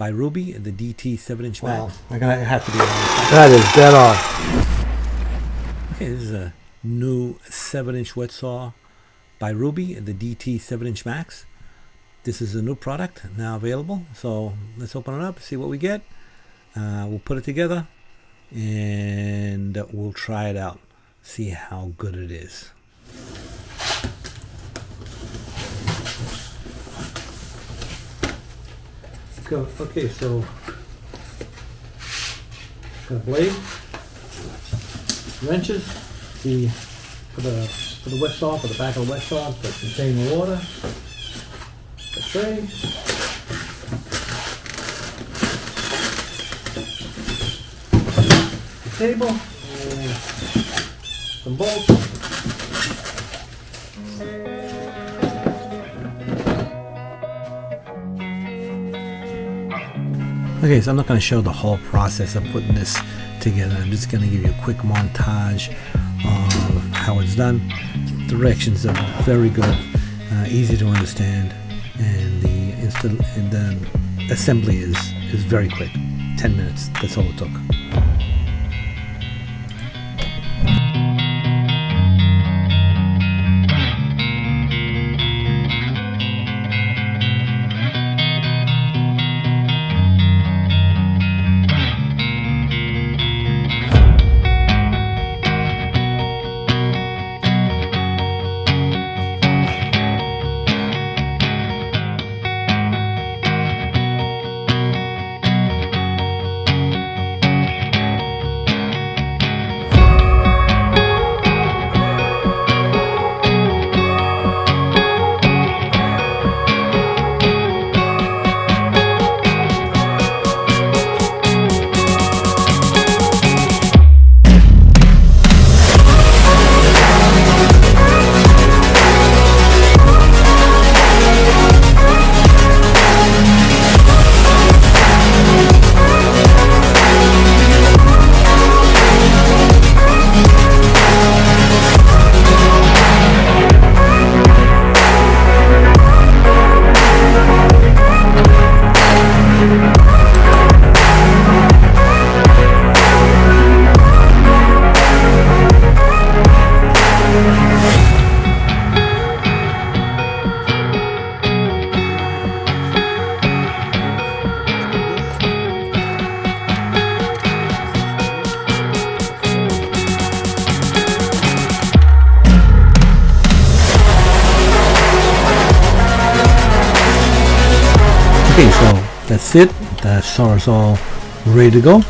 by Rubi, the DT-7 inch Well, max. I'm gonna have to be honest. That is dead on. Okay, this is a new 7-inch wet saw by Rubi, the DT-7 inch max. This is a new product now available. So let's open it up, see what we get. We'll put it together and we'll try it out, see how good it is. Okay, so got a blade, wrenches, for the wet saw, for the back of the wet saw, to contain the water, a tray, the table, and some bolts. Okay, so I'm not going to show the whole process of putting this together. I'm just going to give you a quick montage of how it's done. Directions are very good, easy to understand, and the assembly is very quick. 10 minutes, that's all it took. Okay, so that's it. The saw is all ready to go.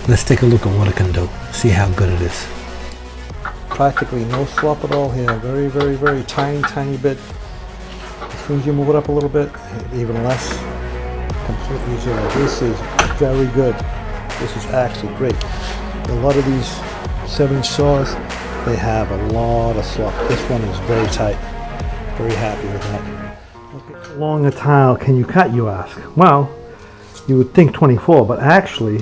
Let's take a look at what it can do. See how good it is. Practically no slop at all here. Very, very, very tiny bit. As soon as you move it up a little bit, even less. Completely zero. This is very good. This is actually great. A lot of these 7-inch saws, they have a lot of slop. This one is very tight. Very happy with that. Okay. How long a tile can you cut, you ask? Well, you would think 24, but actually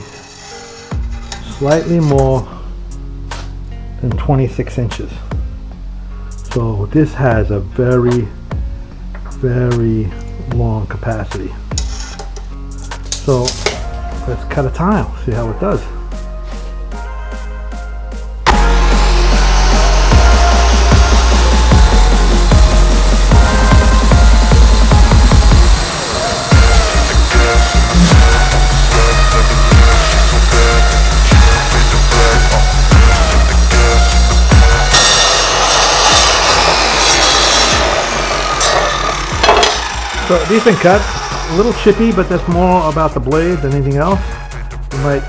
slightly more than 26 inches. So this has a very, very long capacity. So let's cut a tile, see how it does. So decent cut, a little chippy, but that's more about the blade than anything else. You might,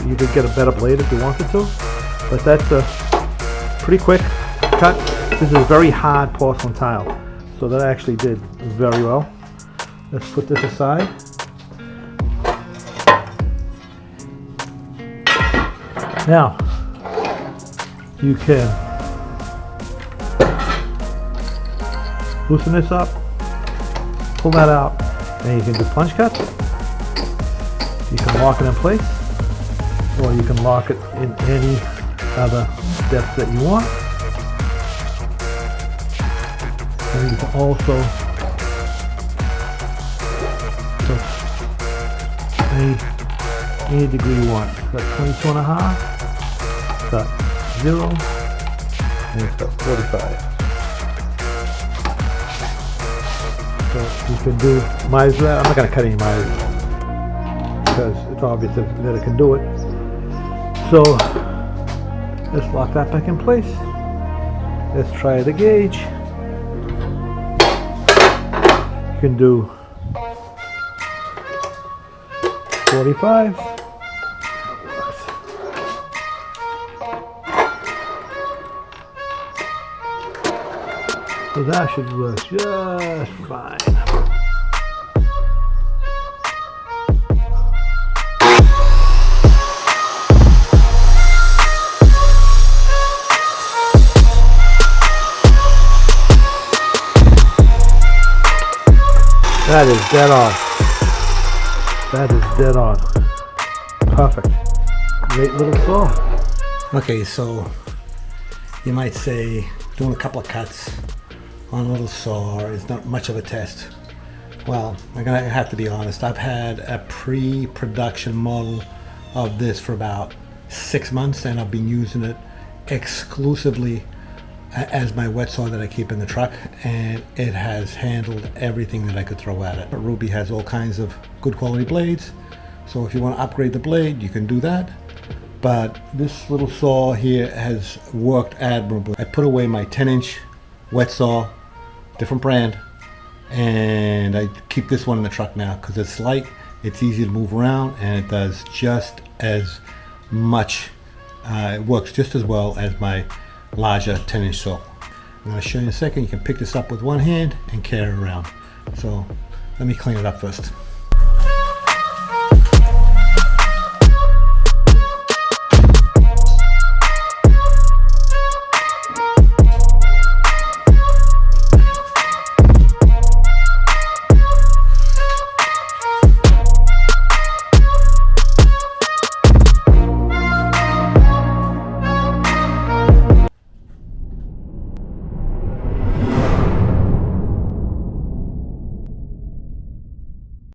you could get a better blade if you wanted to, but that's a pretty quick cut. This is a very hard porcelain tile, so that actually did very well. Let's put this aside. Now, you can loosen this up, pull that out, and you can do plunge cuts. You can lock it in place, or you can lock it in any other depth that you want. And you can also any degree you want. Got 22 and a half, got 0, and it's got 45. So you can do miles. I'm not going to cut any miles because it's obvious that it can do it. So let's lock that back in place. Let's try the gauge. You can do 45. So that should work just fine. That is dead on. That is dead on. Perfect. Great little saw. Okay, so you might say doing a couple of cuts on a little saw is not much of a test. Well, I'm gonna have to be honest. I've had a pre-production model of this for about 6 months, and I've been using it exclusively as my wet saw that I keep in the truck, and it has handled everything that I could throw at it. But Rubi has all kinds of good quality blades, so if you want to upgrade the blade, you can do that. But this little saw here has worked admirably. I put away my 10-inch wet saw, different brand, and I keep this one in the truck now because it's light, it's easy to move around, and it does just as much, it works just as well as my larger 10-inch saw. I'm going to show you in a second. You can pick this up with one hand and carry it around. So let me clean it up first.